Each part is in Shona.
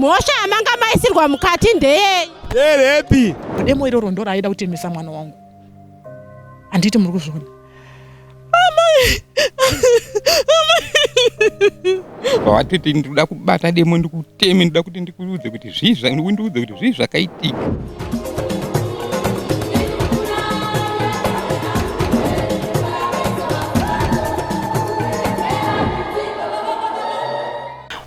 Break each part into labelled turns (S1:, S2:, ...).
S1: Mosha amanga maisirwa mukati ndeye.
S2: Nderepi?
S3: Demo iroro ndo raida kutemesa mwana wangu. Anditi muri kuzviona.
S4: Watiti ndoda kubata demo ndikuteme ndoda kuti ndikuudze kuti zvizva ndiudze kuti zvizva zvakaitika.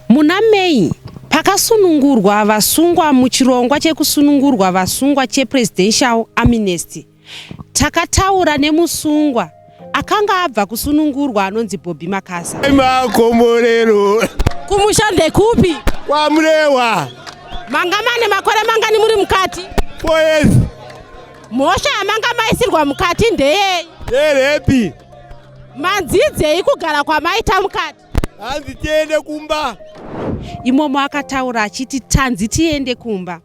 S1: Muna Mei pakasunungurwa vasungwa muchirongwa chekusunungurwa vasungwa chepresidential amnesty. Takataura nemusungwa akanga abva kusunungurwa anonzi Makaza.
S2: Makomborero.
S1: Kumushande kupi?
S2: Kwa Mrewa.
S1: Mangamane makore mangani muri mukati?
S2: Poezi.
S1: Mosha amanga maisirwa mukati ndeye.
S2: Nderepi?
S1: Manzidze kugara kwa maita mukati.
S2: Tanzi Tiende kumba.
S1: Imomo akataura achiti Tanzi Tiende kumba.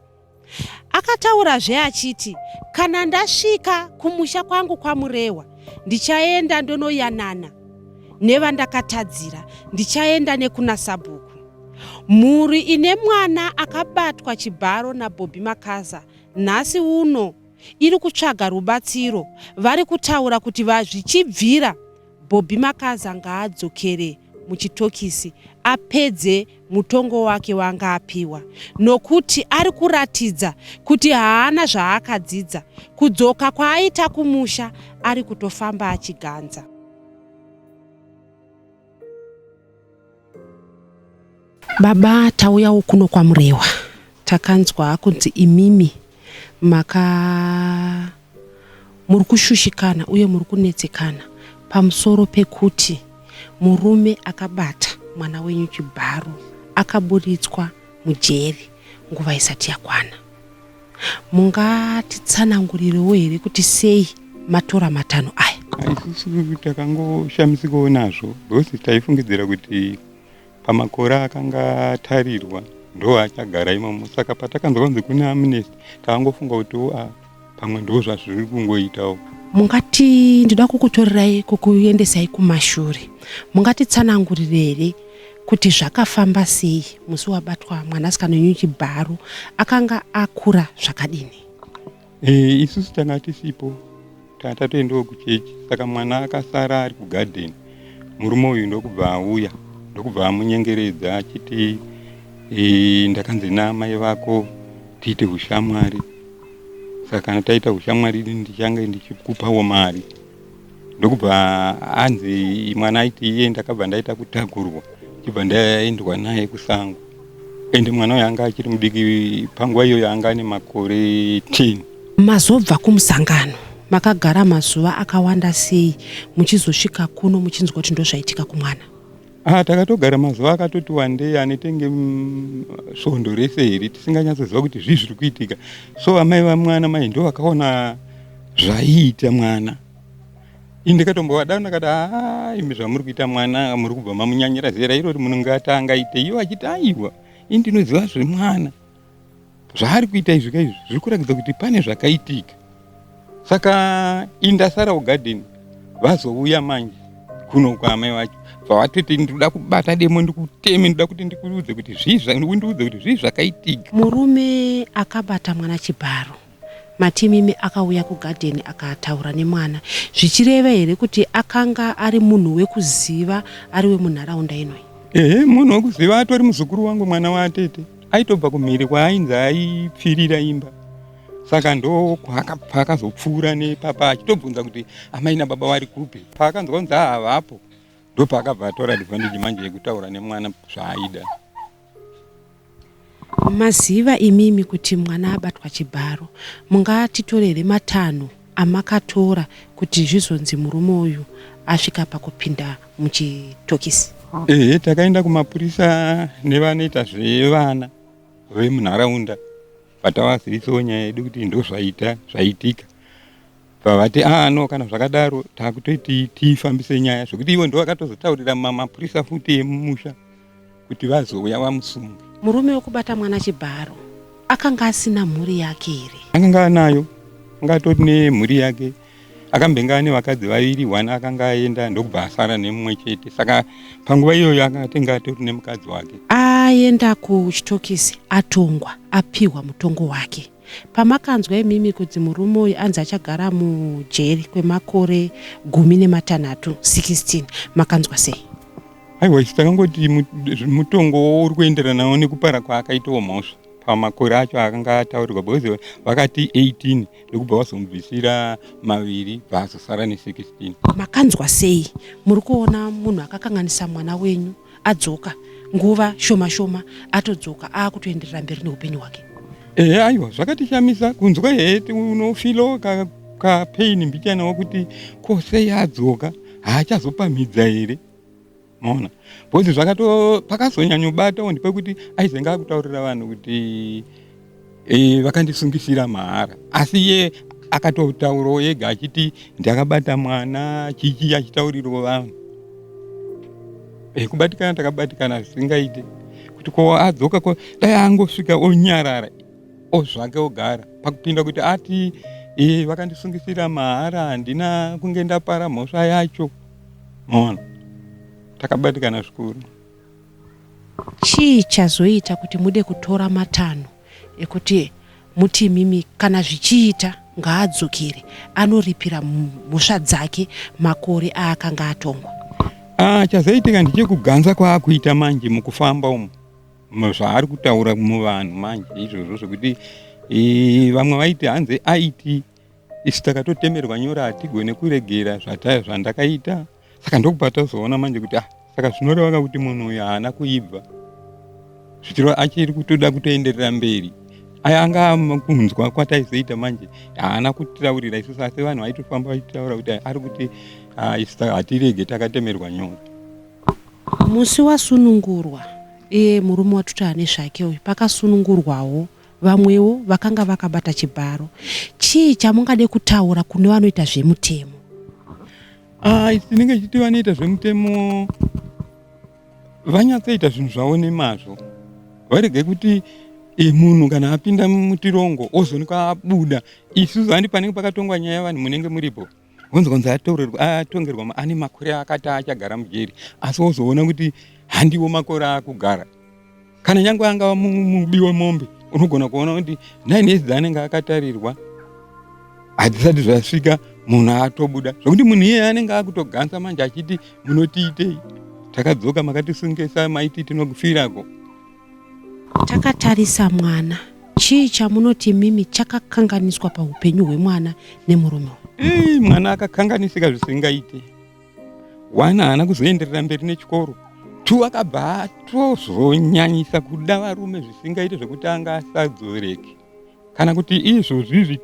S1: Akataura zve achiti kana ndasvika kumusha kwangu kwa Murewa ndichaenda ndonoyanana nevandakatadzira, ndichaenda nekuna Sabhuku. Mhuri ine mwana akabatwa chibharo Makaza nhasi uno iri kutsvaga rubatsiro. Vari kutaura kuti zvichibvira Makaza ngaadzokere muchitokisi apedze mutongo wake wanga apiwa, nokuti ari kuratidza kuti haana zvaakadzidza. Kudzoka kwaaita kumusha ari kutofamba achiganza. Baba, tauyawo kuno kwa Murewa. Takanzwa kunzi imimi muri kushushikana uye muri kunetsekana pamusoro pekuti murume akabata mwana wenyu chibharo akaburitswa mujeri nguva isati yakwana. Mungatitsanangurirewo here kuti sei matora matano aya?
S4: Isusu takangoshamisikawo nazvo, ndosi taifungidzira kuti pamakore akanga atarirwa ndo achagara imomo. Saka patakanzwa kunzi kune amnesty takangofunga kuti pamwe ndo zvazviri kungoitawo.
S1: Mungati ndida kukutorerai kukuendesai kumashure. Mungatitsanangurire here kuti zvakafamba sei musi wabatwa mwanasikana wenyu chibharo akanga akura zvakadini?
S4: Isusu tanga tisipo, tatoendawo kuchechi. Saka mwana akasara ari kugadheni. Murume uyu ndokubva auya, ndokubva amunyengeredza achiti ndakanzi namai vako tiite ushamwari. Saka taita ushamwari ndichange ndichikupawo mari. Ndokubva anzi mwana aiti iye ndakabva ndaita kutakurwa, chibva ndaendwa naye kusango. Ende mwana uyu anga achiri mudiki, panguva iyoyo anga ane makore 10.
S1: Mazobva kumusangano makagara mazuva akawanda sei muchizosvika kuno muchinzwa kuti ndozvaitika kumwana?
S4: Takatogara mazuva akatoti wandei anetenge svondo rese here tisinganyatsoziva kuti zviri kuitika. So amai vamwana mai ndo vakaona zvaiita mwana. Ndikatombovada ndakati imi zvamuri kuita mwana muri kubva mamunyanyira zera irori munongata angaite. Ivo achiti aiwa ndinoziva zviri mwana, zvaari kuita izvi kaizvi zviri kuratidza kuti pane zvakaitika. Saka indasara kugadheni, vazouya manje kuno kwaamai vacho. Vavatoti ndoda kubata demo ndikuteme, ndoda kuti ndikuudze kuti zvizva ndiudze kuti zvizva zvakaitika.
S1: Murume akabata mwana chibharo, matimimi akauya kugadheni akataura nemwana. Zvichireva here kuti akanga ari munhu wekuziva, ari wemunharaunda inoi?
S4: Munhu wekuziva, atori muzukuru wangu mwana waatete. Aitobva kumhiri kwaainzi aipfirira imba. Saka ndo paakazopfuura nepapa achitobvunza kuti amai nababa vari kupi. Paakanzwa kunzi havapo, ndo paakabva atora advantage manje yekutaura nemwana zvaaida.
S1: Maziva imimi kuti mwana abatwa chibharo. Mungatitorere matano amakatora kuti zvizonzi murume uyu asvika pakupinda muchitokisi?
S4: Takaenda kumapurisa nevanoita zvevana vemunharaunda. Vatavazivisawo nyaya yedu kuti ndo zvaitika. Vavati no kana zvakadaro takutoti tifambise nyaya zvokuti ivo ndo vakatozotaurira mapurisa futi emumusha kuti vazouya vamusunge.
S1: Murume wekubata mwana chibharo akanga asina mhuri yake here?
S4: Akanga anayo, angatori nemhuri yake. Akambenga nevakadzi vaviri, wana akanga aenda ndokubva asara nemumwe chete. Saka panguva iyoyo akatenga atori nemukadzi wake.
S1: aenda kuchitokisi atongwa apihwa mutongo wake. Pamakanzwa imimi kuti murume uyu anzi achagara mujeri kwemakore 16 16 makanzwa sei?
S4: Aiwa takangoti mutongo uri kuenderana nawo nekupara kwaakaitawo mhosva pamakore acho akanga ataurirwa because vakati 18 ndokubva vazomubvisira 2 vazosara ne16.
S1: Makanzwa sei muri kuona munhu akakanganisa mwana wenyu adzoka nguva shoma shoma atodzoka akutoenderera mberi neupenyu hwake?
S4: Aiwa zvakatishamisa kunzwa heti unofilo kapaini mbichana wokuti kosei adzoka haachazopamhidza here mona bhozi pakazonyanyobatawo ndipekuti aizenga akutaurira vanhu kuti vakandisungisira mahara, asi iye akatotaurawo yega achiti ndakabata mwana chichi achitaurirwa vanhu. Kubatikana takabatikana zvisingaite kuti ko adzoka ko dai angosvika onyarara ozvake ogara pakupinda kuti ati vakandisungisira mahara handina kunge ndapara mhosva yacho mona. Takabatikana zvikuru.
S1: Chii chazoita kuti mude kutora matanho ekuti muti mimi kana zvichiita ngaadzokere anoripira mhosva dzake makore aakanga atongwa?
S4: Chazoitika ndechekuganza kwaakuita manje mukufamba umu zvaari kutaura muvanhu manje izvozvo zvokuti vamwe vaiti hanzi aiti isu takatotemerwa nyora hatigone kuregera zvandakaita. Saka ndokupatazoona manje kuti saka zvinoreva kuti munhu uyu haana kuibva zvichiro achiri kutoda kutoenderera mberi. Anga kunzwa kwataizoita manje haana kutitaurira isusu, asi vanhu vaitofamba vachitaura kuti ari kuti isu hatirege takatemerwa nyora.
S1: Musi wasunungurwa murume watuti ane zvake uyu pakasunungurwawo vamwewo vakanga vakabata chibharo. Chii chamungade kutaura kune vanoita zvemutemo?
S4: Tinenge chiti vanoita zvemutemo vanyatsoita zvinhu zvavo nemazvo, varege kuti munhu kana apinda mutirongo ozonika abuda. Isusu handi panenge pakatongwa nyaya vanhu munenge muripo onzi atongerwa ane makore akati achagara mujeri, asi ozoona kuti handiwo makore akugara. Kana nyange angava mubi wemombe unogona kuona kuti 9 years dzaanenge akatarirwa hadzisati zvasvika munhu atobuda, zvokuti munhu iye anenge akutoganza manje achiti munotiitei, takadzoka makatisungisa maiti tinokufirako.
S1: Takatarisa mwana, chii chamunoti mimi chakakanganiswa paupenyu hwemwana nemurume?
S4: Mwana akakanganisika zvisingaite. 1 haana kuzoenderera mberi nechikoro. 2 akabva atozonyanyisa kuda varume zvisingaite zvekuti anga asadzoreke. Kana kuti izvozvi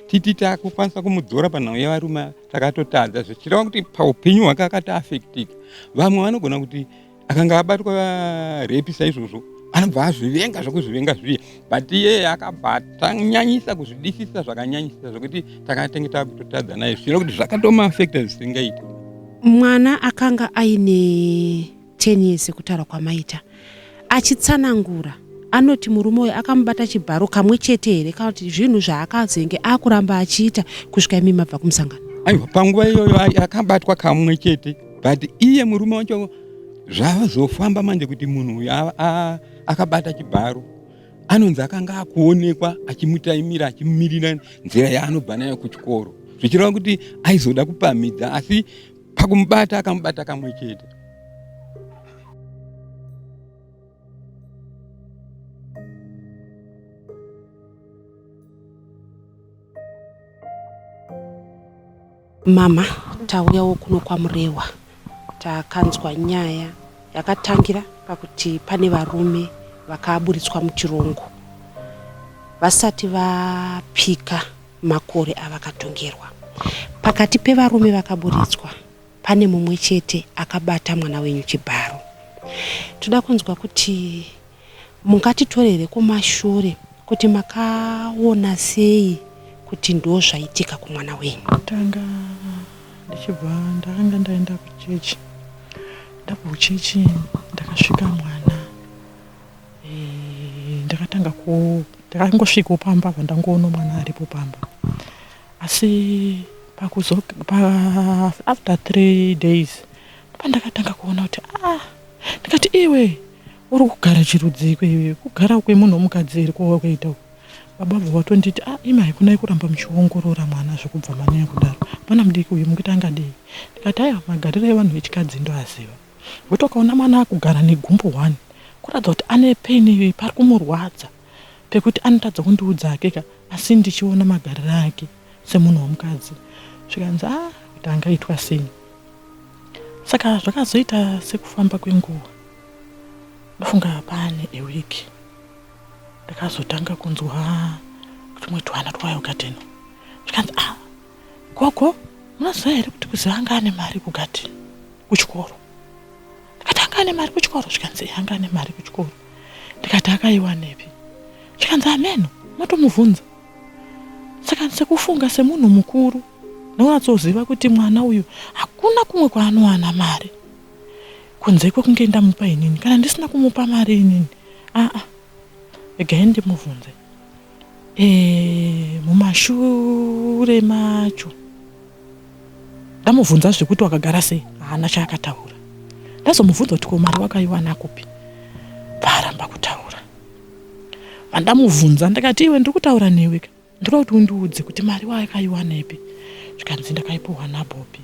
S4: titi takukwanisa kumudzora panhau yevarume takatotadza, zvichireva kuti paupenyu hwake akataafekitika. Vamwe vanogona kuti akanga abatwa repi saizvozvo anobva azvivenga zvokuzvivenga zviye, but iye akabva tanyanyisa kuzvidisisa zvakanyanyisa zvokuti takatenge takutotadza naye, zvino kuti zvakatomaafekta zvisingaite.
S1: Mwana akanga aine 10 years kutaura kwamaita achitsanangura anoti murume uyu akamubata chibharo kamwe chete here kana kuti zvinhu zvaakazenge akuramba achiita kusvika imi mabva kumusangano?
S4: Aiwa, panguva iyoyo akabatwa kamwe chete, but iye murume wacho zvazofamba manje kuti munhu uyu akabata chibharo anonzi akanga akuonekwa achimutaimira achimumirira nzira yaanobva nayo kuchikoro, zvichireva kuti aizoda kupamhidza, asi pakumubata akamubata kamwe chete.
S1: Mama, tauyawo kuno kwamurewa. Takanzwa nyaya yakatangira pakuti pane varume vakaburitswa muchirongo vasati vapika makore avakatongerwa. Pakati pevarume vakaburitswa pane mumwe chete akabata mwana wenyu chibharo. Toda kunzwa kuti mungatitorere kumashure kuti makaona sei kuti ndo zvaitika kumwana wenyu?
S3: Tanga ndichibva ndakanga ndaenda kuchechi. Ndabva kuchechi ndakasvika mwana ndakangosvika pamba pandangoona mwana aripo pamba, asi after 3 days pandakatanga kuona kuti ndikati iwe uri kugara chirudzi ikweyo, kugara kwemunhu womukadzi iri kwawakaita uku. Baba watonditi imai kunai kuramba muchiongorora mwana zvekubva manyanya kudaro. Mwana mudiki uyu mungiti angadei? Ndikati aiwa magariro evanhu vechikadzi ndoaziva. Kuti ukaona mwana akugara negumbo 1 kuratidza kuti ane peni pari kumurwadza pekuti anotadza kundiudza akeka, asi ndichiona magariro ake semunhu womukadzi zvikanzi kuti angaitwa sei. Saka zvakazoita sekufamba kwenguva, ndofunga pane ewiki ndakazotanga kunzwa kuti mwe twana twayo gadheni. Zvikanzi gogo, munoziva here kuti kuziva anga ane mari kugadheni kuchikoro? Ndikati anga ane mari kuchikoro? Zvikanzi anga ane mari kuchikoro. Ndikati akaiwanepi? Zvikanzi ameno, matomubvunza. Saka sekufunga semunhu mukuru neunatsoziva kuti mwana uyu hakuna kumwe kwaanowana mari kunze kwekunge ndamupa inini, kana ndisina kumupa mari inini regai ndimubvunze. Mumashure macho ndamubvunza zvekuti wakagara sei, haana chaakataura. Ndazomubvunza kuti ko mari wakaiwana kupi, paaramba kutaura. Vandamubvunza ndakati iwe ndiri kutaura newe ka, ndiri kuti undiudze kuti mari wakaiwana ipi. Zvikanzi ndakaipiwa naBobby.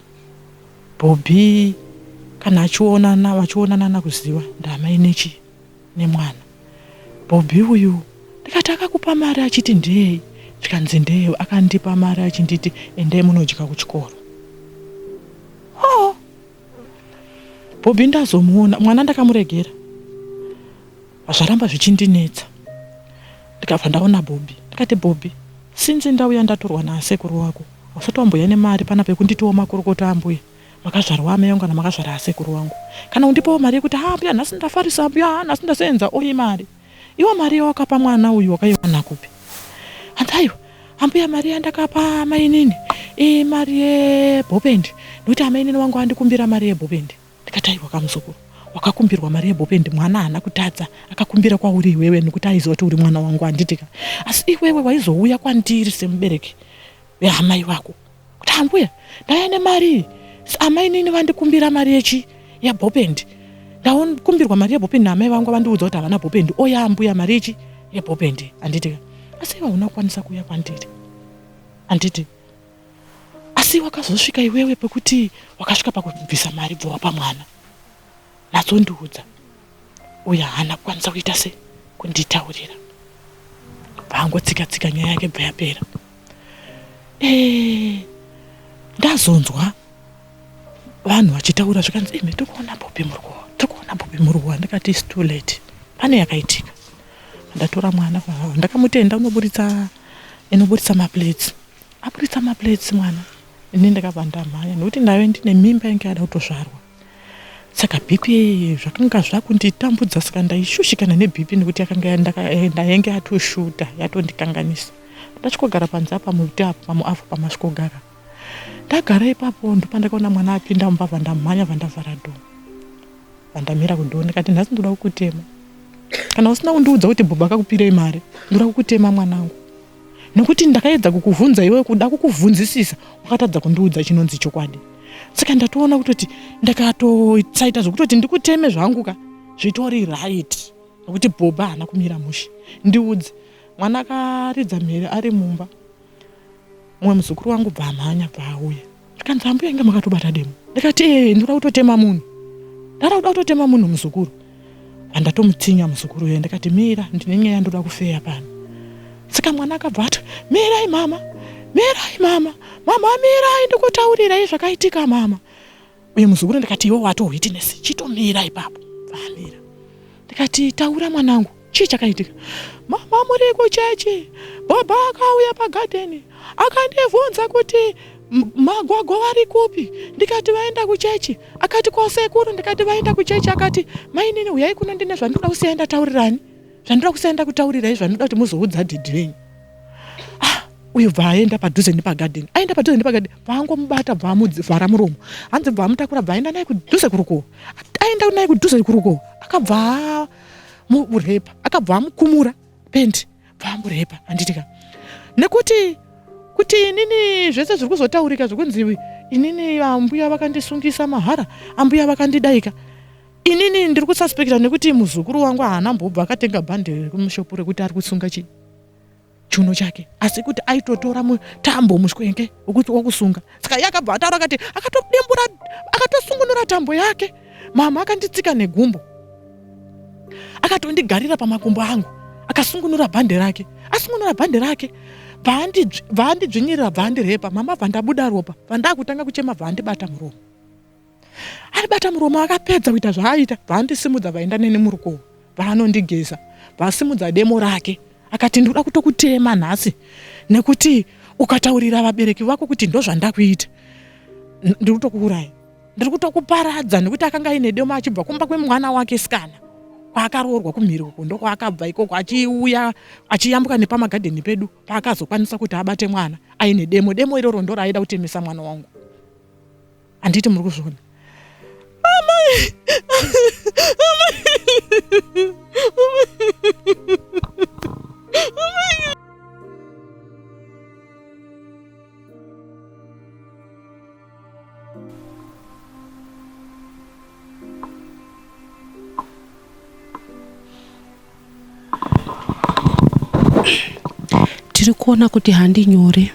S3: Bobby kana vachionana nakuziva ndamai nemwana. Bobby uyu ndikati akakupa mari achiti ndei? Zvikanzi ndei, akandipa mari achinditi endai munodya kuchikoro. Bobby ndazomuona, mwana ndakamuregera. Zvaramba zvichindinetsa. Ndikabva ndaona Bobby. Ndikati Bobby, sinzi ndauya ndatorwa nasekuru wako, usati wamboya nemari pana pekunditiwo makurukota ambuya. Makazvarwa amai vangu kana makazvara asekuru wangu. Kana undipawo mari yekuti mbuya nhasi ndafarisa, mbuya nhasi ndasenza, oyi mari. Iwo mari yawakapa mwana uyu wakaiwana kupi? Andaiwa, ambuya mari yandakapa amai nini? Mari yebhopendi. Nokuti amai nini wangu andikumbira mari yebhopendi. Ndikati aiwa kamuzukuru, wakakumbirwa mari yebhopendi, mwana haana kutadza, akakumbira kwauri iwewe nokuti aiziva kuti uri mwana wangu anditika. Asi iwewe waizouya kwandiri semubereki weamai wako kuti ambuya ndauya nemari, amai nini vandikumbira mari yebhopendi. Ndakumbirwa mari yebhopendi naamai vangu vandiudza kuti havana bhopendi. Oya ambuya mari yebhopendi anditika. Asi iwe hauna kukwanisa kuuya kwandiri anditi. Asi wakazosvika iwewe pekuti wakasvika pakubvisa mari bva wapa mwana. Natsondiudza uya haana kukwanisa kuita sei kunditaurira. Vangotsika nyaya yake bva yapera. Ndazonzwa vanhu vachitaura zvikanzi tirikuona Bobby muruwa. Ndikati it's too late, pane yakaitika. Ndatora mwana ndakamutenda inoburitsa maplates. Aburitsa maplates mwana. Ini ndakabva ndamhanya nokuti ndayo ndine mimba yange yada kutozvarwa. Saka bhipi zvakanga zvakunditambudza, saka ndaishushikana nebhipi nokuti yange yatoshuta, yatondikanganisa. Ndachikogara panze apa muti apa pamuavhu pamasvikogara. Ndagara ipapo ndopandakaona mwana apinda mumba, vandamhanya vandavhara dhomo. Vandamira kudhoo ndikati nhasi ndoda kukutema. Kana usina kundiudza kuti Bobby akakupirei mari, ndoda kukutema mwanangu. Nokuti ndakaedza kukuvhunza iwe kuda kukuvhunzisisa, wakatadza kundiudza chinonzi chokwadi. Saka ndatoona kuti ndakatotsaita zvokutoti ndikuteme zvangu ka zvitori right. Nokuti Bobby haana kumira mushe. Ndiudze. Mwana akaridza mhere ari mumba. Mumwe muzukuru wangu bva amhanya bva auya. Ndikanzi ambuya inge makatobata demo. Ndikati ndoda kutotema munhu. Ndada kutotema munhu muzukuru. Andatomutsinya muzukuru uyo. Ndikati mira, ndine nyaya ndoda kufeya pano. Saka mwana akabva ati mirai mama, mama mirai ndikutaurirai zvakaitika mama. Uye muzukuru ndikati iwo watohwitinesi, chitomira ipapo. Vamira. Ndikati taura mwanangu, chii chakaitika? Mama muri kuchechi, Bobby akauya pagadheni, akandivhunza kuti magwagwa vari kupi. Ndikati vaenda kuchechi. Akati kwasekuru. Ndikati vaenda kuchechi. Akati mainini uyai kuno ndine zvandoda kusienda taurirani, zvandoda kusienda kutaurirai, zvandoda kuti muzoudza dhidhi renyu. Uyu bva aenda padhuze nepagadheni. Aenda padhuze nepagadheni, vangomubata bva amuvhara muromo. Hanzi bva amutakura bva aenda naye kudhuze kuruko. Aenda naye kudhuze kuruko. Akabva murepa, akabva amukumura pendi, bva amurepa anditika. Nekuti inini zvese zviri kuzotaurika zvokunzi inini ambuya vakandisungisa mahara, ambuya vakandidaika. inini ndiri kususpekta nekuti muzukuru wangu haana mbobva akatenga bhande kumushopu rekuti ari kusunga chiuno chake, asi kuti aitotora mutambo mushwenge wekuti wokusunga. Saka yakabva ataura akati akatodembura akatosungunura tambo yake. Mama akanditsika negumbo, akatondigarira pamakumbo angu, akasungunura bhande rake. Asungunura bhande rake, bvandidzvinyirira bvandirepa. Mama bvandabuda ropa, bvandakutanga kuchema bvandibata muromo. Aribata muromo akapedza kuita zvaaita, bvandisimudza vaenda nene murukomo, vanondigeza, vasimudza demo rake. Akati ndoda kutokutema nhasi nekuti ukataurira vabereki vako kuti ndozvandakuita ndiri kutokuuraya, ndiri kutokuparadza, nekuti akanga aine demo achibva kumba kwemwana wake sikana kwaakaroorwa kumhiri uko, ndokwaakabva ikoko achiuya achiyambuka nepamagadheni pedu paakazokwanisa kuti abate mwana aine demo iroro ndo raaida kutemesa mwana wangu. Handiti muri kuzviona?
S1: Tiri kuona kuti handi nyore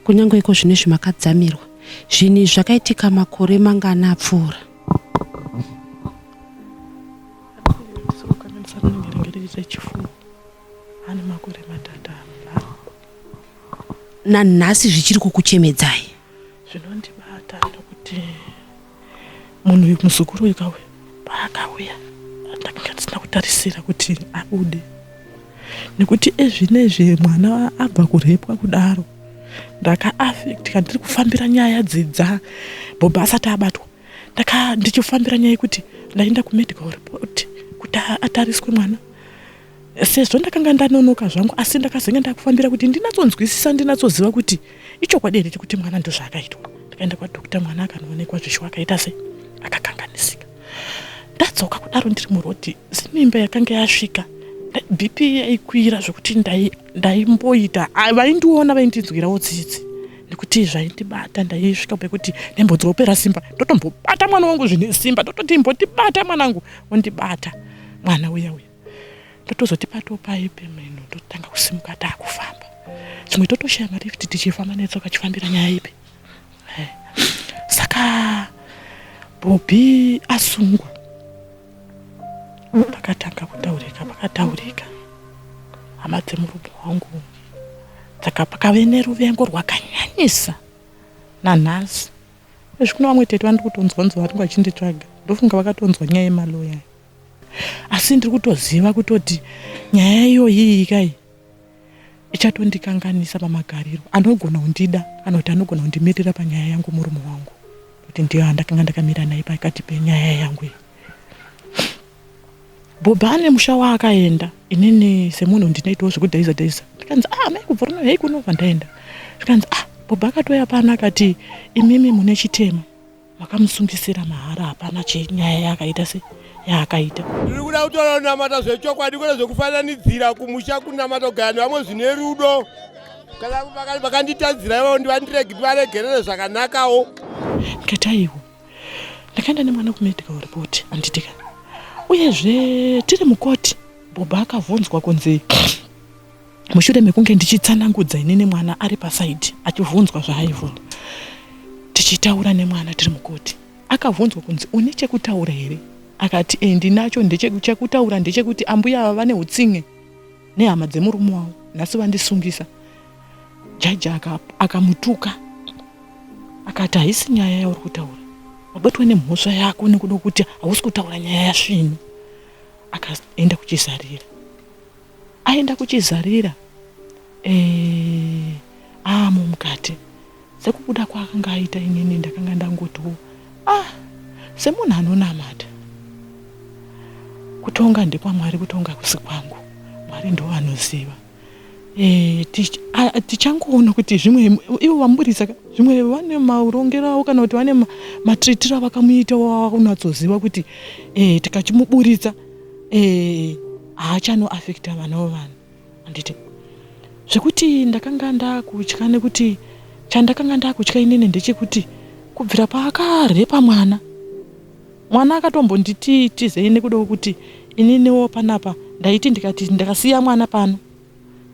S1: kunyange iko zvine zvimakadzamirwa. Zvinhu zvakaitika makore mangana apfuura. Nanhasi zvichiri kukuchemedzai.
S3: Zvinondibata ndokuti munhu muzukuru ikawe paakauya ndakanga ndisina kutarisira kuti abude, nekuti ezvinezvi mwana abva kurepwa kudaro ndakaafektika. Ndiri kufambira nyaya dzidza bhobha asati abatwa, ndichifambira nyaya yekuti ndaenda kumedical report kuti atariswe mwana. Sezvo ndakanga ndanonoka zvangu, asi ndakazenge ndakufambira kuti ndinatsonzwisisa, ndinatsoziva kuti ichokwadi here chekuti mwana ndozvaakaitwa. Ndakaenda kwadhokita, mwana akanoonekwa zvisho akaita sei, akakanganisika. Ndadzoka kudaro ndiri murodhi, mimba yakanga yasvika, BP yaikwira zvokuti ndaimboita vaindiona vaindinzwirawo tsitsi, nekuti zvaindibata ndaisvika pekuti ndembodzopera simba, ndotombobata mwana wangu zvine simba, ndototi mbotibata mwanangu, wondibata mwana uya ndotozoti patopai pemeno ndotanga kusimuka taakufamba. Chimwe totoshaya marifti tichifamba netsoka chifambira nyaya ipi. Saka Bobby asungwa, pakatanga pakataurika hama dzemurume wangu, saka pakave neruvengo rwakanyanyisa nanhasi. Kuna vamwe tete vandiri kutonzwa vari vachinditsvaga, ndofunga vakatonzwa nyaya yemaloya, asi ndiri kutoziva kutoti nyaya iyoyi kai ichatondikanganisa pamagariro. Anogona kundida kana kuti anogona kundimirira panyaya yangu murume wangu, kuti ndiyo andakanga ndakamira naye pakati penyaya yangu iyi. Bobha ane musha waakaenda, inini semunhu ndinoitawo zvekudhaiza dhaiza, ndikanzi mai kubva runo hei kunobva ndaenda. Ndikanzi Bobha akatoya pana akati imimi mune chitema, makamusungisira mahara, hapana chenyaya yakaita se yaakaita.
S2: Ndiri kuda kutora kunamata zvechokwadi kwete zvekufananidzira kumusha kunamata kugara nevamwe zvine rudo. Kana vakanditanzira ivo ndivaregerere zvakanakawo.
S3: Ndikati aiwo, ndakaenda nemwana kumedical report anditika. Uyezve tiri mukoti, Bobha akavhunzwa kunzi mushure mekunge ndichitsanangudza inini mwana ari pasaidi achivhunzwa zvaaivhunza, tichitaura nemwana tiri mukoti, akavhunzwa kunzi une chekutaura here? Akati ndinacho, chekutaura ndechekuti ambuya ava vane utsinge nehama dzemurume wavo, nhasi vandisungisa. Jaji akamutuka akati haisi nyaya yauri kutaura, wabatwa nemhosva yako nekuda kuti hausi kutaura nyaya yasvini. Akaenda kuchizarira. Aenda kuchizarira mukati, sekubuda kwaakanga aita inini ndakanga ndangotiwo semunhu anonamata, kutonga ndekwaMwari, kutonga kusi kwangu, Mwari ndo vanoziva. Tichangoona kuti zvimwe ivo vamburisa, zvimwe vane maurongero avo kana kuti vane matritiro avakamuita waunatsoziva kuti tikachimuburitsa haachanoafekta vana vavanhu. Handiti zvekuti ndakanga ndakutya, nekuti chandakanga ndakutya inini ndechekuti kubvira paakarepa mwana Mwana akatombonditi tizei nekuda kuti ininiwo panapa ndaiti ndikati ndakasiya mwana pano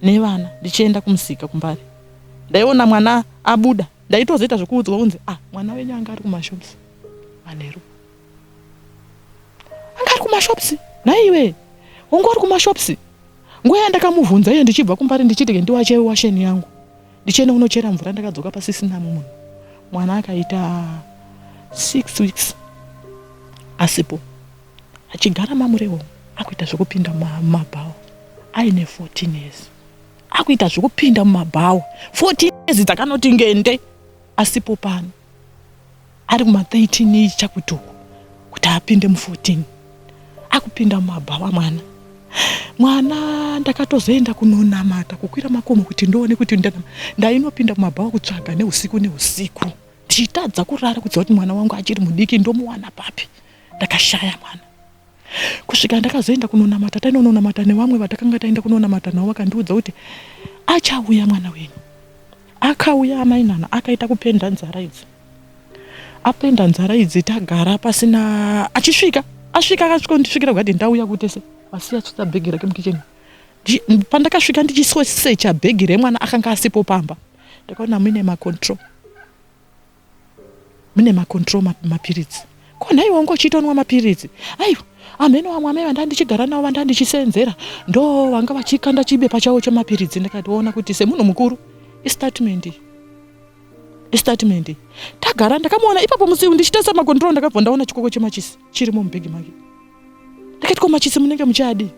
S3: nevana ndichienda kumusika kumbari. Ndaiona mwana abuda, ndaitozoita zvekuudzwa kunzi mwana wenyu anga ari kumashopsi. Manheru. Anga ari kumashopsi. Naiwe, wanga ari kumashopsi. Nguva yandakamubvunza iye ndichibva kumbari ndichiti ndiwache washeni yangu. Ndichenda kunochera mvura ndakadzoka pasisina munhu. Mwana akaita 6 weeks. Asipo. Achigara mamurewo. Akuita zvekupinda mumabhawa. Aine 14 years. Akuita zvekupinda mumabhawa. 14 years dzakanoti ngende. Asipo pano. Ari kuma 13 chakutuku. Kuti apinde mu14. Akupinda mumabhawa mwana. Mwana ndakatozoenda kunonamata kukwira makomo kuti ndione kuti ndainopinda mumabhawa kutsvaga neusiku. Ndichitadza kurara kudziva kuti mwana wangu achiri mudiki ndomuwana papi. Ndakashaya mwana. Kusvika ndakazoenda kunonamata, tainonamata nevamwe vatakanga taenda kunonamata navo vakandiudza kuti achauya mwana wenyu. Akauya amai nana akaita kupenda nzara idzi. Apenda nzara idzi tagara pasina asvika akasvikondisvikira kuti ndauya kutese. Wasiya tsutsa bhegi rake mukicheni. Pandakasvika ndichisecha bhegi remwana akanga asipo pamba. Ndakaona mune makontrol mapiritsi. Kona iwe wangu chitonwa mapiritsi. Ayo, ameno amwe amai vandandichigara navo vandandichiseenzera ndo vanga vachikanda chibepa chavo chemapiritsi. Ndakatoona kuti semunhu mukuru istatement. Tagara ndakamuona ipapo musiu ndichitesa makontrol ndakabva ndaona chikoko chemachisi chirimo mubhegi make. Ndakati ko machisi munenge muchadi.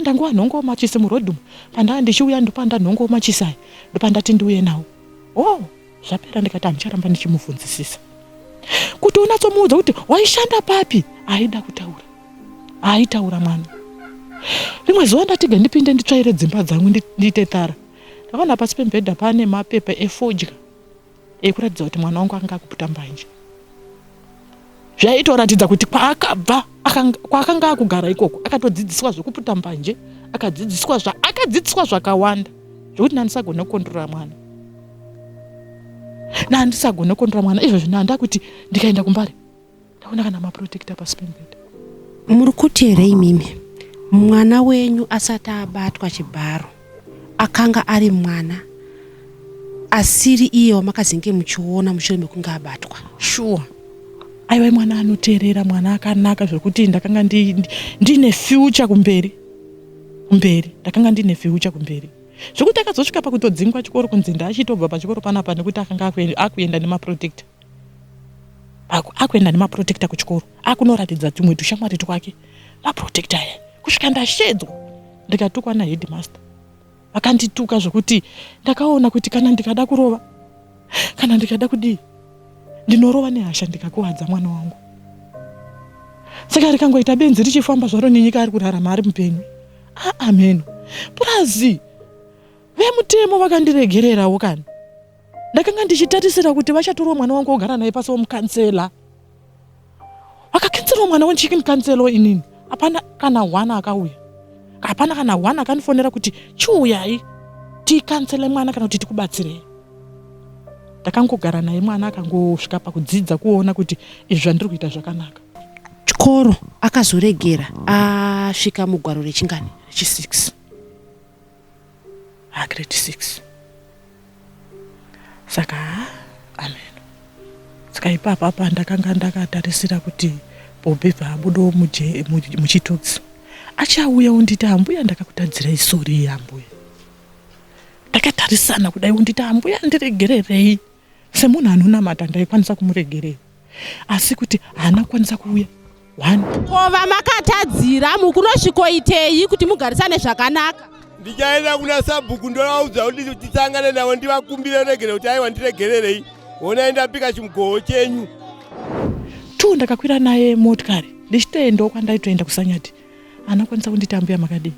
S3: Ndanguwa nhongo machisi murodhumu. Panda ndichiuya ndopanda nhongo machisi aya. Ndopandati ndiuye nawo. Zvapera ndikati handicharamba ndichimubvunzisisa. Kuti unatsomuudza kuti waishanda papi? Aitaura mwana. Rimwe zuva ndatiga ndipinde nditsvaire dzimba dzangu ndiite tara. Ndakaona pasi pembedha pane mapepa efodya ekuratidza kuti mwana wangu anga akuputa mbanje. Zvaitoratidza kuti kwaakabva kwaakanga akugara ikoko akatodzidziswa zvekuputa mbanje, akadzidziswa zvakawanda zvokuti ndisagona kukontrola mwana. Ndisagona kukontrola mwana izvo zvinanda kuti ndikaenda kumbari ndaona kana maprotector pasi pembedha.
S1: Muri kuti here imimi mwana wenyu asati abatwa chibharo akanga ari mwana asiri iye wamakazenge muchiona mushure mekunge abatwa?
S3: Sure. Aiwa mwana anoteerera, mwana akanaka zvokuti ndakanga ndine future kumberi. Ndakanga ndine future kumberi. Zvokuti akazosvika pakutodzingwa chikoro kunzi ndachitobva pachikoro panapa nekuti akanga akuenda nemaprotector. Akuenda nemaprotector kuchikoro. Akunoratidza tumwe tushamwari twake. Maprotector aya. Kusvika ndashedzwa. Ndikatukwa naheadmaster. Vakandituka zvokuti ndakaona kuti kana ndikada kurova, kana ndikada kudii, ndinorova nehasha ndikakuwadza mwana wangu. Saka rikangoita benzi richifamba zvaro nenyika ari kurarama ari mupenyu. Amen. Purazi vemutemo vakandiregererawo kani. Ndakanga ndichitarisira kuti vachatora mwana wangu ogara naye pasi womukansela. Vakakansela mwana wechicken kanselo inini. Hapana kana wana akauya. Hapana kana wana akanifonera kuti chiuyai tikansele mwana kana kuti tikubatsirei. Ndakangogara naye mwana akangosvika pakudzidza kuona kuti izvi zvandiri kuita zvakanaka.
S1: Chikoro akazoregera asvika mugwaro rechingani?
S3: Rechi6. Grade 6. Saka amen. Saka ipapa ndakanga ndakatarisira kuti pobhebha abudo muchitotsi. Achauya unditi ambuya ndakakutadzira isori ambuya. Ndakatarisana kudai unditi ambuya ndiregererei. Semunhu anonamata ndaikwanisa kumuregerera. Asi kuti haana kwanisa kuuya. 1.
S1: Kova makatadzira mukunosvikoitei kuti mugarisane zvakanaka?
S2: Ndichaenda kuna sabhuku ndovaudza kuti tisangane navo ndivakumbire regere kuti aiwa ndiregererei. Ona ndapika chimugoho chenyu.
S3: Ndakakwira naye motikari. Ndichitoendawo kwandaitoenda kusanyati. Haana kwanisa kunditi ambuya makadii.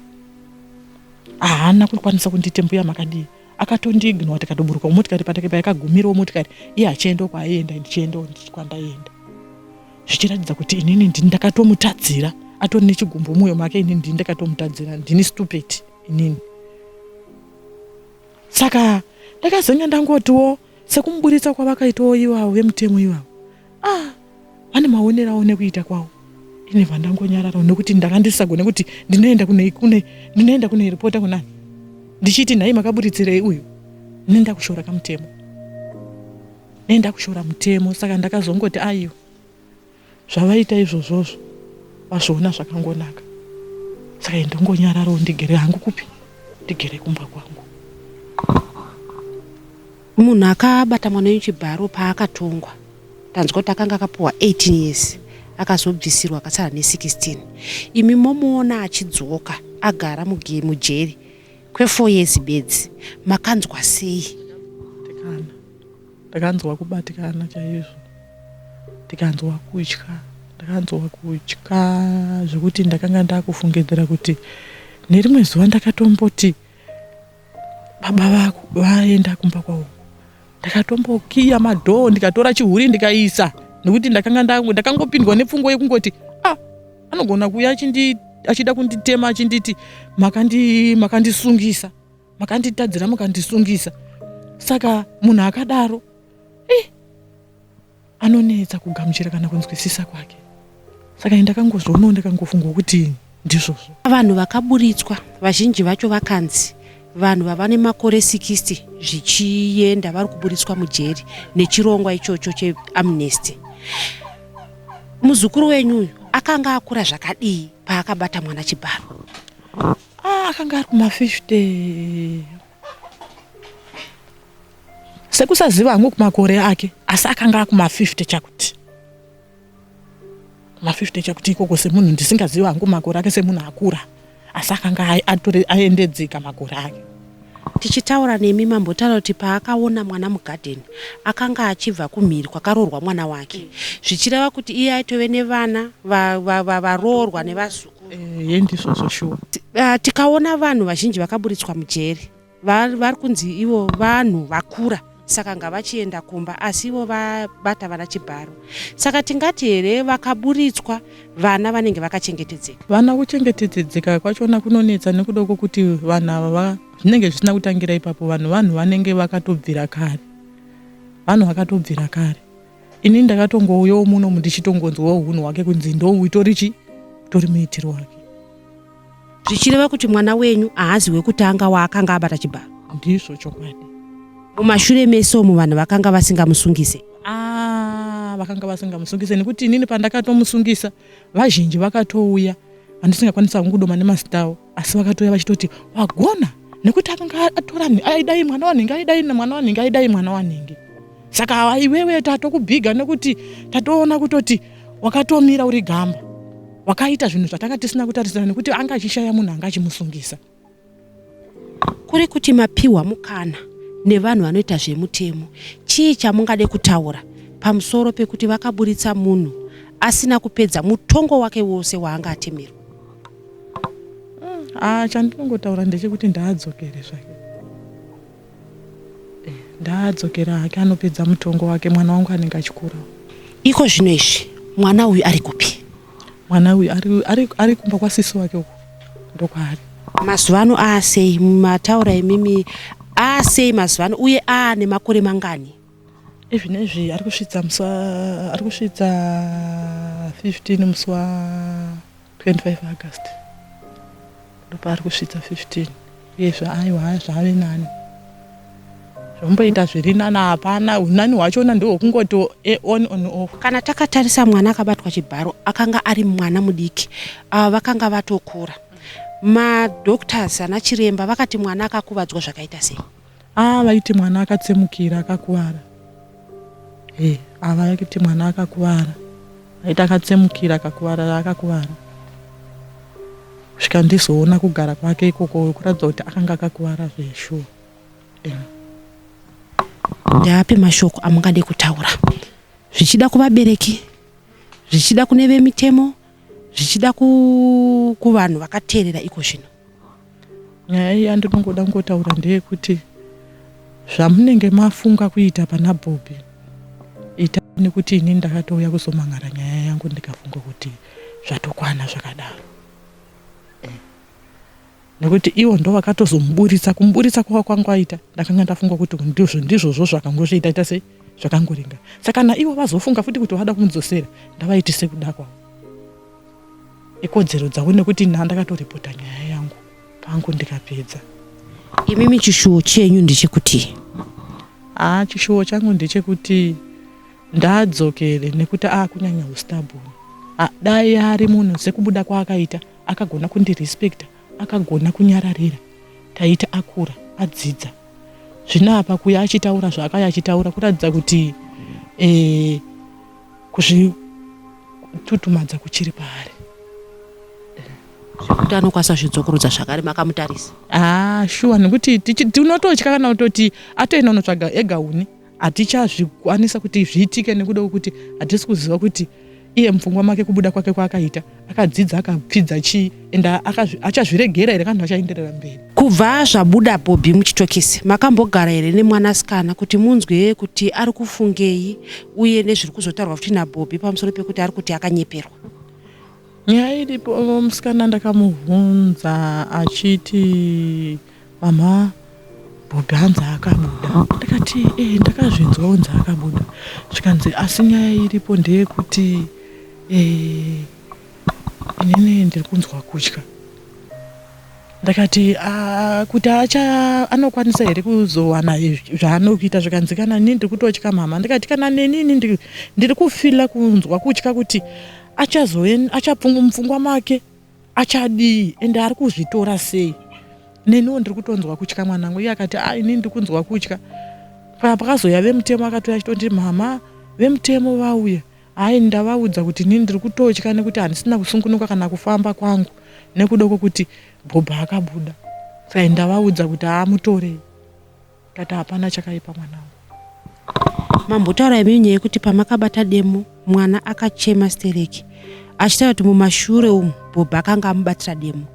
S3: Haana kwanisa kunditi mbuya makadii. Akatondiignora tikatoburuka motikari patake paikagumirawo motikari. Iye achiendawo kwaaienda ndichiendawo kwandaienda. Zvichiratidza kuti inini ndakatomutadzira. Atori nechigumbu mumwoyo make inini ndakatomutadzira. Ndini stupid inini. Saka ndakazonga ndangotiwo sekumuburitsa kwavakaitawo ivavo vemutemo ivavo. vane maonero nekuita kwavo. Ine vandangonyarara nekuti ndakandisagone kuti ndinoenda kune ripota kunani. Ndichiti nhai makaburitsirei uyu. Nenda kushora kamutemo. Nenda kushora mutemo. Saka ndakazongoti aiyo. Zvavaita izvozvozvo vazvoona zvakangonaka. Saka ndongonyarara ndigere hangu kupi? Ndigere kumba kwangu.
S1: Munhu akabata mwana wechibharo paakatongwa. Tanzwa kuti akanga akapuwa 18 years. Akazobvisirwa akatsara ne16. Imi momuona achidzoka agara mujeri kwe4 years bedzi. Makanzwa sei?
S3: Ndakanzwa kubatikana chaizvo. Ndikanzwa kutya zvokuti ndakanga ndakufungidzira kuti nerimwe zuva ndakatomboti baba vako vaenda kumba kwavo. Ndakatombokiya madhoo ndikatora chihuri ndikaisa nekuti ndakangopindwa nepfungo yekungoti anogona kuuya achida kunditema achinditi makandisungisa, makanditadzira mukandisungisa. Saka munhu akadaro anonetsa kugamuchira kana kunzwisisa kwake. Saka ndakangozvoonawo ndakangofunga kuti ndizvozvo.
S1: Vanhu vakaburitswa vazhinji vacho vakanzi vanhu vavane makore 60 zvichienda vari kuburitswa mujeri nechirongwa ichocho cheamnesty. Muzukuru wenyu akanga akura zvakadii paakabata mwana chibharo?
S3: Akanga ari kuma50. Sekusaziva hangu kumakore ake, asi akanga ari kuma50 chakuti. Kuma50 chakuti ikoko semunhu ndisingaziva hangu makore ake semunhu akura. Asi akanga aendedzeka makore ake.
S1: Tichitaura nemi mambotaura kuti paakaona mwana mugadheni akanga achibva kumhiri kwakaroorwa mwana wake. Zvichireva kuti iye aitove nevana varoorwa nevazukuru.
S3: Ndizvozvo shuwa.
S1: Tikaona vanhu vazhinji vakaburitswa mujeri vari kunzi ivo vanhu vakura, saka ngavachienda kumba, asi ivo vabata vana chibharo. Saka tingati here vakaburitswa vana vanenge vakachengetedzeka?
S3: Vana kuchengetedzeka kwachona kunonetsa nekuda kwokuti vanhu ava zvinenge zvisina kutangira ipapo. Vanhu vanenge vakatobvira kare. Vanhu vakatobvira kare. Ini ndakatongouyawo muno ndichitongonzwawo hunhu hwake kunzi ndouyu tori muitiro wake.
S1: Zvichireva kuti mwana wenyu haaziwe kutanga waakanga abata chibharo?
S3: Ndizvo chokwadi.
S1: Mumashure mesomo vanhu vakanga vasingamusungise?
S3: Vakanga vasingamusungise nekuti inini pandakatomusungisa vazhinji vakatouya vandisingakwanisa kudoma nemazitawo, asi vakatouya vachitoti wagona nekuti akanga atorani aidai mwana wanhingi, aidai mwana wanhingi, aidai mwana wanhingi. Saka iwewe tatokubhiga nekuti tatoona kutoti wakatomira uri gamba, wakaita zvinhu zvatanga tisina kutarisira nekuti anga achishaya munhu anga achimusungisa.
S1: Kuri kuti mapiwa mukana nevanhu vanoita zvemutemo, chii chamungade kutaura pamusoro pekuti vakaburitsa munhu asina kupedza mutongo wake wose waanga atemerwa?
S3: Chandinongotaura ndechekuti ndaadzokere zvake. Ndaadzokera hake anopedza mutongo wake, mwana wangu anenge achikura.
S1: Iko zvino izvi mwana uyu ari kupi?
S3: Mwana uyu ari kumba kwasisi wake uko ndokwaari.
S1: Mazuvano aasei mumataura emimi, aasei mazuvano uye aane makore mangani?
S3: Izvinezvi ari kusvitsa 15 musi wa 25 August. Ndopaari kusvitsa 15. Uye aiwa zvave nani. Zvomboita zviri nani hapana, unani hwachona ndohwekungoti on off.
S1: Kana takatarisa mwana akabatwa chibharo akanga ari mwana mudiki, vakanga vatokura. Madoctors ana chiremba vakati mwana akakuvadzwa zvakaita sei?
S3: Vaiti mwana akatsemukira akakuwara. Vaiti mwana akakuwara. Vaiti akatsemukira akakuwara. Kusvika ndizoona kugara kwake ikoko kuratidza kuti akanga akakuwara zveshuwa.
S1: Ndape mashoko amungade kutaura zvichida kuvabereki, zvichida kune vemitemo, zvichida kuvanhu vakateerera iko zvino?
S3: Nyaya iyi yandinongoda kungotaura ndeyekuti zvamunenge mafunga kuita pana Bobby, itani kuti ini ndakatouya kuzomangara nyaya yangu ndikafunga kuti zvatokwana zvakadaro. Nekuti iwo ndo vakatozomuburitsa, kumuburitsa kwavo kwangu aita ndakanga ndafunga kuti ndizvozvo zvakangozviita sei zvakangoringa. Saka na ivo vazofunga futi kuti vada kumudzosera, ndavaitise kuda kwavo. Ikodzero dzavo nekuti ndakatoripota nyaya yangu pangu ndikapedza.
S1: Imimi chishuwo chenyu ndechekuti?
S3: Chishuwo changu ndechekuti ndadzokere nekuti kunyanya ustabuni. Dai ari munhu sekubuda kwaakaita, akagona kundirespekta, akagona kunyararira, taita akura, adzidza. Zvino apa kuya achitaura zvaakaya achitaura kuratidza kuti kuzvitutumadza kuchiri paari.
S1: Kuti anokwanisa zvidzokorudza zvakare makamutarisa?
S3: Shuwa, nekuti tinototya kana kutoti atoenda unotsvaga ega uni, hatichazvikwanisa kuti zviitike nekuda kwekuti hatisi kuziva kuti iye mupfungwa make kubuda kwake kwaakaita, akadzidza akapfidza chii, enda achazviregera here kana achaenderera mberi.
S1: Kubva zvabuda Bobby muchitokisi, makambogara here nemwanasikana kuti munzwe kuti ari kufungei uye nezviri kuzotaurwa futi naBobby pamusoro pekuti ari kuti akanyeperwa?
S3: Nyaya iripo, musikana ndakamubvunza achiti, mama, Bobby hanzi akabuda. Ndakati ndakazvinzwa unzi akabuda. Zvikanzi asi nyaya iripo ndeyekuti inini ndiri kunzwa kutya. Ndakati kuti anokwanisa here kuzowana zvaanokuita. Zvikanzi kana nini ndiri kutotya mama. Ndakati kana nenini ndiri kufila kunzwa kutya kuti mupfungwa make achadii ende ari kuzvitora sei. Neniwo ndiri kutonzwa kutya mwanangu. Iye akati inini ndiri kunzwa kutya. Pakazoya vemutemo akatouya achitoti mama, vemutemo vauya. Ndavaudza kuti nini ndiri kutotya nekuti handisina kusungunuka kana kufamba kwangu nekuda kwokuti Bobby akabuda. Saka ndavaudza kuti mutorei. Kati hapana chakaipa mwanangu.
S1: Mambotaura imwe nyaya yekuti pamakabata demo mwana akachema stereki achitaura kuti mumashure umu Bobby akanga amubatira demo.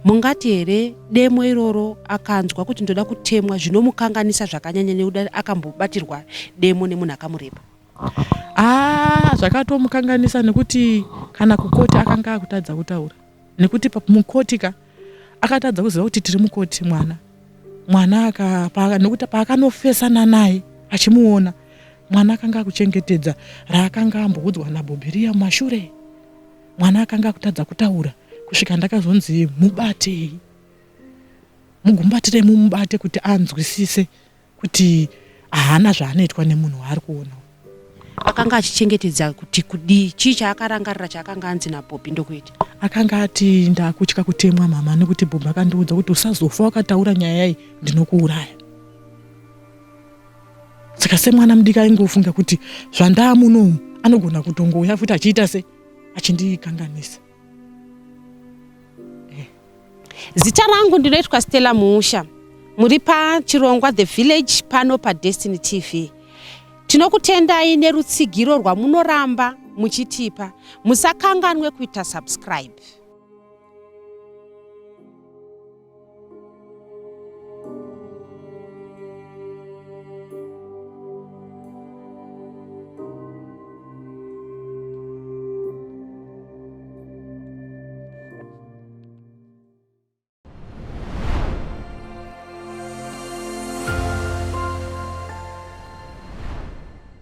S1: Mungati here demo iroro akanzwa kuti ndoda kutemwa zvinomukanganisa zvakanyanya nekuda akambobatirwa demo nemunhu akamureba?
S3: Zvakatomukanganisa nekuti kana kukoti akanga akutadza kutaura. Nekuti mukotika akatadza kuziva kuti tiri mukoti mwana nekuti paakanofesana naye achimuona mwana akanga akuchengetedza raakanga amboudzwa naBobby riya mumashure. Mwana akanga akutadza kutaura kusvika ndakazonzi mubatei, mugumbatirei mumubate kuti anzwisise kuti haana zvaanoitwa nemunhu waari kuona.
S1: Akanga achichengetedza kuti kudii, chii chaakarangarira chaakanga anzi naBobby ndokuita?
S3: Akanga ati ndakutya kutemwa mama nekuti Bobby akandiudza kuti usazofa wakataura nyaya iyi ndinokuuraya. Saka semwana mudiki aingofunga kuti zvandaa munomu anogona kutongouya futi achiita se achindikanganisa.
S1: Zita rangu ndinoitwa Stella Muusha. Muri pachirongwa The Village pano paDestiny TV. Tinokutendai nerutsigiro rwamunoramba muchitipa. Musakanganwe kuita subscribe.